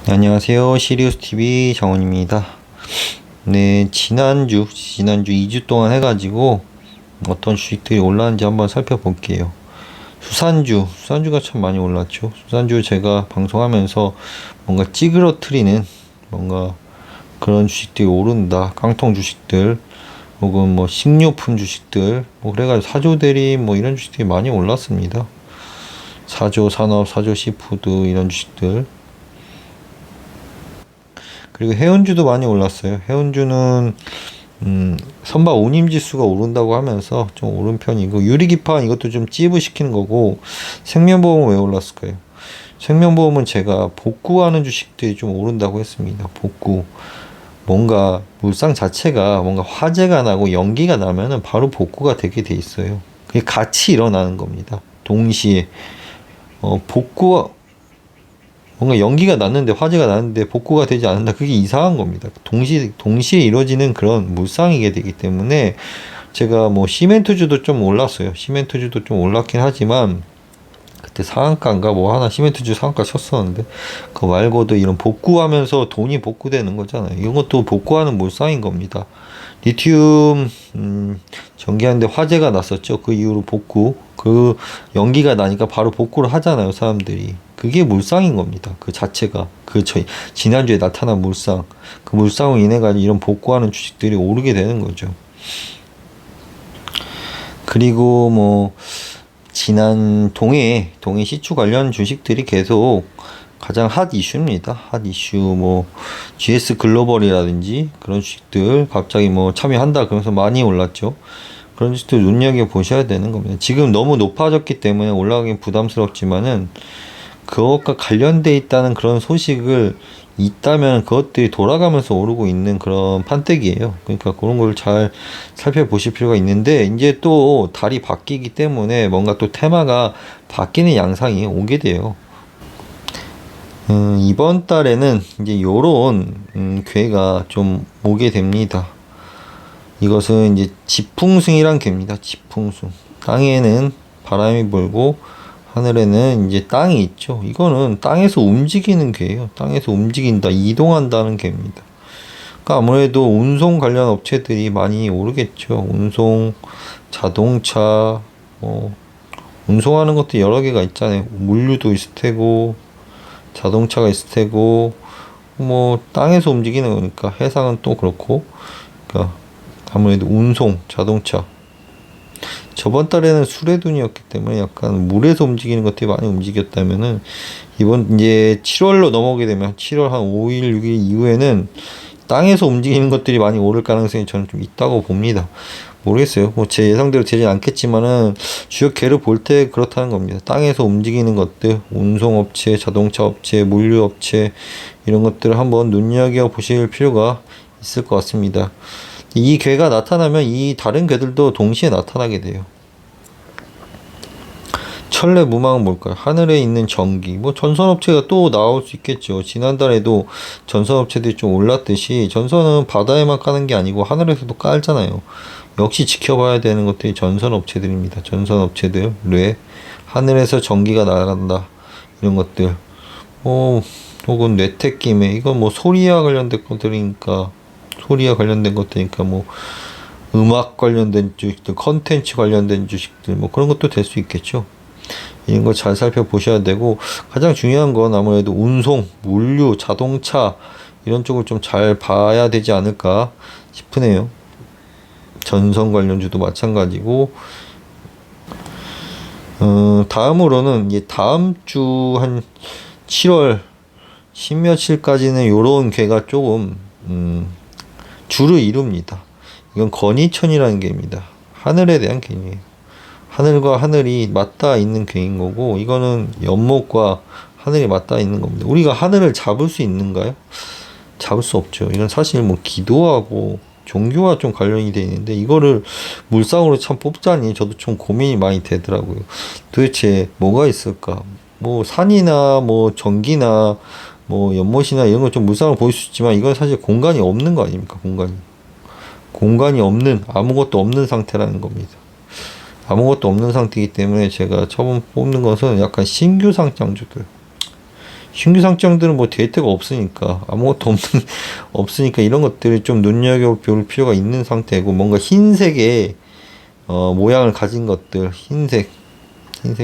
네, 안녕하세요. 시리우스TV 정원입니다. 네, 지난주 2주 동안 해가지고 어떤 주식들이 올랐는지 한번 살펴볼게요. 수산주가 참 많이 올랐죠. 수산주 제가 방송하면서 뭔가 찌그러트리는 뭔가 그런 주식들이 오른다. 깡통 주식들, 혹은 뭐 식료품 주식들, 뭐 그래가지고 사조대리 뭐 이런 주식들이 많이 올랐습니다. 사조산업, 사조시푸드 이런 주식들. 그리고 해운주도 많이 올랐어요. 해운주는 선박 운임지수가 오른다고 하면서 좀 오른 편이고, 유리기판 이것도 좀 찌부시키는 거고. 생명보험은 왜 올랐을까요? 생명보험은 제가 복구하는 주식들이 좀 오른다고 했습니다. 복구, 뭔가 물상 자체가 뭔가 화재가 나고 연기가 나면은 바로 복구가 되게 돼 있어요. 그게 같이 일어나는 겁니다. 동시에 복구, 뭔가 연기가 났는데, 화재가 났는데 복구가 되지 않는다. 그게 이상한 겁니다. 동시에 이루어지는 그런 물상이게 되기 때문에, 제가 뭐 시멘트주도 좀 올랐어요. 시멘트주도 좀 올랐긴 하지만, 그때 상한가인가 뭐 하나 시멘트주 상한가 쳤었는데, 그거 말고도 이런 복구하면서 돈이 복구되는 거잖아요. 이런 것도 복구하는 물상인 겁니다. 리튬 전기하는데 화재가 났었죠. 그 이후로 그 연기가 나니까 바로 복구를 하잖아요, 사람들이. 그게 물상인 겁니다. 그 자체가, 지난주에 나타난 물상, 그 물상으로 인해 가지고 이런 복구하는 주식들이 오르게 되는 거죠. 그리고 뭐 지난 동해 시추 관련 주식들이 계속 가장 핫 이슈입니다. 핫 이슈, 뭐 GS 글로벌이라든지 그런 주식들 갑자기 뭐 참여한다 그러면서 많이 올랐죠. 그런 주식들 눈여겨 보셔야 되는 겁니다. 지금 너무 높아졌기 때문에 올라가긴 부담스럽지만은, 그것과 관련돼 있다는 그런 소식을 있다면 그것들이 돌아가면서 오르고 있는 그런 판때기예요. 그러니까 그런 걸 잘 살펴보실 필요가 있는데, 이제 또 달이 바뀌기 때문에 뭔가 또 테마가 바뀌는 양상이 오게 돼요. 이번 달에는 이제 요런 괴가 좀 오게 됩니다. 이것은 이제 지풍승이란 괴입니다. 지풍승. 땅에는 바람이 불고 하늘에는 이제 땅이 있죠. 이거는 땅에서 움직이는 괴예요. 땅에서 움직인다, 이동한다는 괴입니다. 그러니까 아무래도 운송 관련 업체들이 많이 오르겠죠. 운송, 자동차, 뭐 운송하는 것도 여러 개가 있잖아요. 물류도 있을 테고, 자동차가 있을 테고, 뭐 땅에서 움직이는 거니까 해상은 또 그렇고. 그러니까 아무래도 운송, 자동차. 저번 달에는 수레둔이었기 때문에 약간 물에서 움직이는 것들이 많이 움직였다면은, 이번 이제 7월로 넘어오게 되면 7월 한 5일, 6일 이후에는 땅에서 움직이는 것들이 많이 오를 가능성이 저는 좀 있다고 봅니다. 모르겠어요. 뭐 제 예상대로 되지 않겠지만은, 주요 개를 볼 때 그렇다는 겁니다. 땅에서 움직이는 것들, 운송업체, 자동차업체, 물류업체, 이런 것들을 한번 눈여겨 보실 필요가 있을 것 같습니다. 이 괴가 나타나면 이 다른 괴들도 동시에 나타나게 돼요. 천례 무망은 뭘까요? 하늘에 있는 전기. 뭐 전선업체가 또 나올 수 있겠죠. 지난달에도 전선업체들이 좀 올랐듯이, 전선은 바다에만 까는 게 아니고 하늘에서도 깔잖아요. 역시 지켜봐야 되는 것들이 전선업체들입니다. 전선업체들, 하늘에서 전기가 나간다, 이런 것들. 혹은 뇌택김에, 이건 뭐 소리와 관련된 것들이니까, 뭐 음악 관련된 주식들, 컨텐츠 관련된 주식들, 뭐 그런 것도 될 수 있겠죠. 이런 거 잘 살펴보셔야 되고, 가장 중요한 건 아무래도 운송, 물류, 자동차 이런 쪽을 좀 잘 봐야 되지 않을까 싶으네요. 전선 관련주도 마찬가지고. 다음으로는 이제 다음 주 한 7월 10며칠까지는 요런 괴가 조금 주를 이룹니다. 이건 건이천이라는 괴입니다. 하늘에 대한 괴이에요. 하늘과 하늘이 맞닿아 있는 괴인 거고, 이거는 연못과 하늘이 맞닿아 있는 겁니다. 우리가 하늘을 잡을 수 있는가요? 잡을 수 없죠. 이건 사실 뭐 기도하고 종교와 좀 관련이 돼 있는데, 이거를 물상으로 참 뽑자니 저도 좀 고민이 많이 되더라고요. 도대체 뭐가 있을까? 뭐 산이나 뭐 전기나 뭐 연못이나 이런 거 좀 물상으로 보일 수 있지만, 이건 사실 공간이 없는 거 아닙니까? 공간이 없는, 아무것도 없는 상태라는 겁니다. 아무것도 없는 상태이기 때문에 제가 처음 뽑는 것은 약간 신규 상장주들, 신규 상장들은 뭐 데이터가 없으니까 아무것도 없으니까 이런 것들을 좀 눈여겨볼 필요가 있는 상태고, 뭔가 흰색의 모양을 가진 것들, 흰색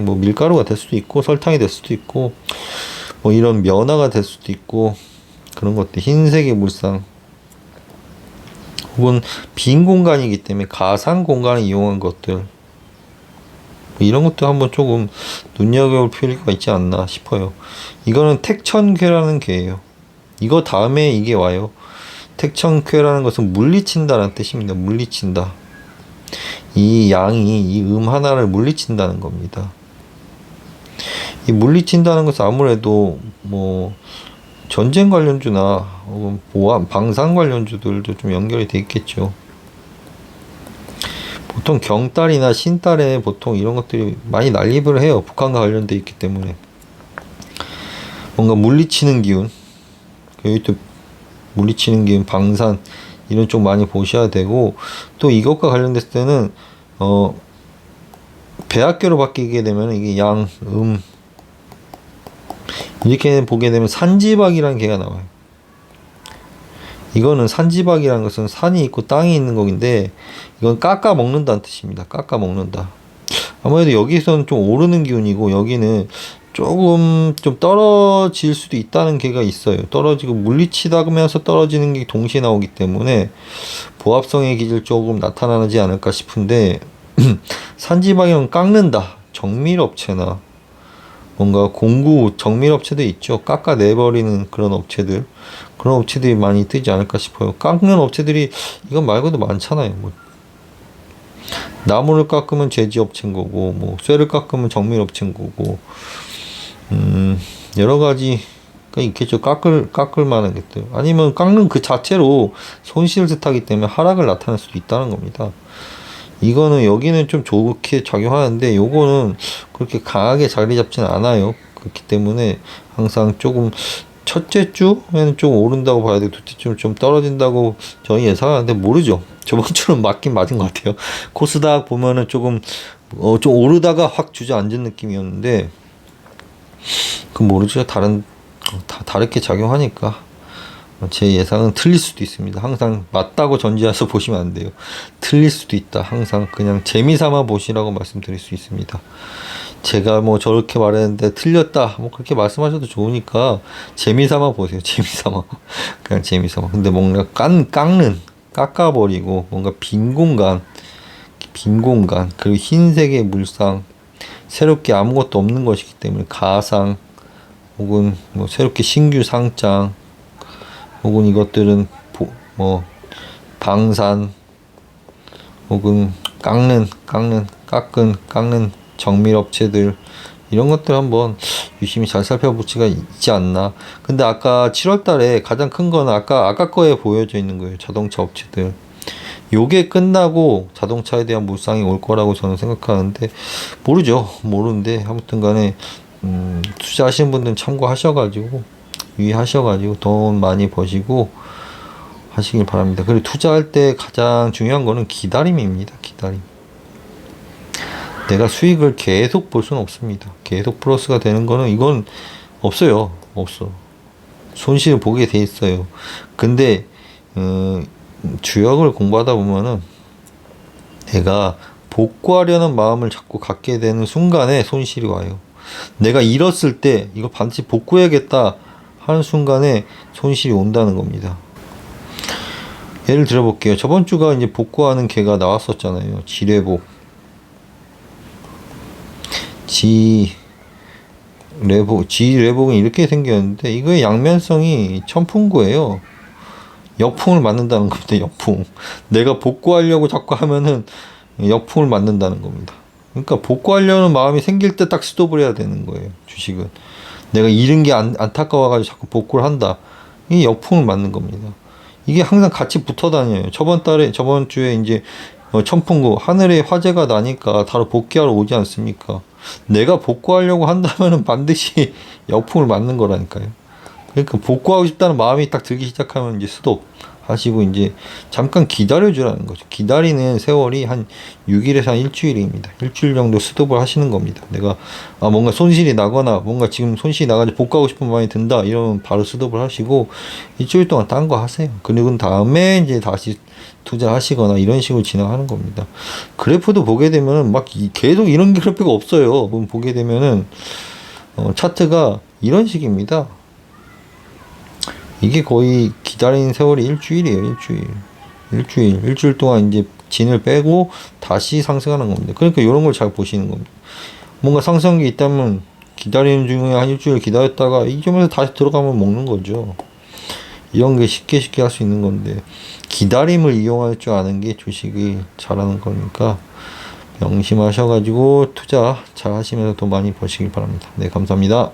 뭐 밀가루가 될 수도 있고 설탕이 될 수도 있고 뭐 이런 면화가 될 수도 있고, 그런 것들 흰색의 물상 혹은 빈 공간이기 때문에 가상 공간을 이용한 것들, 뭐 이런 것도 한번 조금 눈여겨볼 필요가 있지 않나 싶어요. 이거는 택천괴라는 괴예요. 이거 다음에 이게 와요. 택천괴라는 것은 물리친다라는 뜻입니다. 물리친다. 이 양이 이 하나를 물리친다는 겁니다. 이 물리친다는 것은 아무래도 뭐 전쟁 관련주나 혹은 보안, 방산 관련주들도 좀 연결이 돼 있겠죠. 보통 경달이나 신달에 보통 이런 것들이 많이 난립을 해요. 북한과 관련돼 있기 때문에. 뭔가 물리치는 기운, 여기 또 물리치는 기운, 방산 이런 쪽 많이 보셔야 되고, 또 이것과 관련됐을 때는 배합계로 바뀌게 되면 이게 양, 이렇게 보게 되면 산지박이라는 개가 나와요. 이거는 산지박이라는 것은 산이 있고 땅이 있는 거긴데, 이건 깎아 먹는다는 뜻입니다. 깎아 먹는다. 아무래도 여기서는 좀 오르는 기운이고, 여기는 조금 좀 떨어질 수도 있다는 개가 있어요. 떨어지고 물리치다면서 떨어지는 게 동시에 나오기 때문에 보합성의 기질 조금 나타나지 않을까 싶은데, 산지박이는 깎는다. 정밀업체나 뭔가 공구 정밀업체도 있죠. 깎아내버리는 그런 업체들, 그런 업체들이 많이 뜨지 않을까 싶어요. 깎는 업체들이 이건 말고도 많잖아요. 뭐 나무를 깎으면 제지업체인 거고, 뭐 쇠를 깎으면 정밀업체인 거고, 여러 가지가 있겠죠. 깎을 만한 것들. 아니면 깎는 그 자체로 손실을 뜻하기 때문에 하락을 나타낼 수도 있다는 겁니다. 이거는 여기는 좀 좋게 작용하는데, 요거는 그렇게 강하게 자리 잡지는 않아요. 그렇기 때문에 항상 조금 첫째 주에는 좀 오른다고 봐야 되고, 둘째 주는 좀 떨어진다고 저희 예상하는데, 모르죠. 저번 주는 맞긴 맞은 것 같아요. 코스닥 보면은 조금 좀 오르다가 확 주저앉은 느낌이었는데, 그 모르죠. 다 다르게 작용하니까. 제 예상은 틀릴 수도 있습니다. 항상 맞다고 전제해서 보시면 안 돼요. 틀릴 수도 있다. 항상 그냥 재미삼아 보시라고 말씀드릴 수 있습니다. 제가 뭐 저렇게 말했는데 틀렸다, 뭐 그렇게 말씀하셔도 좋으니까 재미삼아 보세요. 재미삼아. 그냥 재미삼아. 근데 뭔가 깎아버리고 뭔가 빈 공간, 그리고 흰색의 물상, 새롭게 아무것도 없는 것이기 때문에 가상, 혹은 뭐 새롭게 신규 상장, 혹은 이것들은 뭐 방산, 혹은 깎는 정밀업체들, 이런 것들 한번 유심히 잘 살펴볼 수가 있지 않나. 근데 아까 7월 달에 가장 큰 거는 아까 거에 보여져 있는 거예요. 자동차 업체들. 요게 끝나고 자동차에 대한 물상이 올 거라고 저는 생각하는데, 모르는데 아무튼 간에 투자하시는 분들은 참고하셔가지고 유의하셔가지고 돈 많이 버시고 하시길 바랍니다. 그리고 투자할 때 가장 중요한 거는 기다림입니다. 기다림. 내가 수익을 계속 볼 수는 없습니다. 계속 플러스가 되는 거는 이건 없어요. 없어. 손실을 보게 돼 있어요. 근데 주역을 공부하다 보면은 내가 복구하려는 마음을 자꾸 갖게 되는 순간에 손실이 와요. 내가 잃었을 때 이거 반드시 복구해야겠다 하는 순간에 손실이 온다는 겁니다. 예를 들어 볼게요. 저번 주가 이제 복구하는 개가 나왔었잖아요. 지레복. 지레복은 이렇게 생겼는데, 이거의 양면성이 천풍구예요. 역풍을 맞는다는 겁니다. 역풍. 내가 복구하려고 자꾸 하면은 역풍을 맞는다는 겁니다. 그러니까 복구하려는 마음이 생길 때 딱 스톱을 해야 되는 거예요. 주식은. 내가 잃은 게 안타까워가지고 자꾸 복구를 한다. 이게 역풍을 맞는 겁니다. 이게 항상 같이 붙어 다녀요. 저번 주에 이제 천풍구, 하늘에 화재가 나니까 바로 복귀하러 오지 않습니까? 내가 복구하려고 한다면은 반드시 역풍을 맞는 거라니까요. 그러니까 복구하고 싶다는 마음이 딱 들기 시작하면 이제 스톱. 하시고 이제 잠깐 기다려 주라는 거죠. 기다리는 세월이 한 6일에서 한 일주일입니다. 일주일 정도 스톱을 하시는 겁니다. 내가 뭔가 손실이 나거나 뭔가 지금 손실이 나가지고 복구하고 싶은 마음이 든다 이러면 바로 스톱을 하시고 일주일 동안 딴 거 하세요. 그리고 다음에 이제 다시 투자하시거나 이런 식으로 진행하는 겁니다. 그래프도 보게 되면은 막 계속 이런 그래프가 없어요. 보게 되면은 차트가 이런 식입니다. 이게 거의 기다리는 세월이 일주일이에요. 일주일 동안 이제 진을 빼고 다시 상승하는 겁니다. 그러니까 이런 걸 잘 보시는 겁니다. 뭔가 상승이 있다면 기다리는 중에 한 일주일 기다렸다가 이 점에서 다시 들어가면 먹는 거죠. 이런 게 쉽게 할 수 있는 건데 기다림을 이용할 줄 아는 게 주식이 잘하는 거니까 명심하셔가지고 투자 잘 하시면서 돈 많이 버시길 바랍니다. 네, 감사합니다.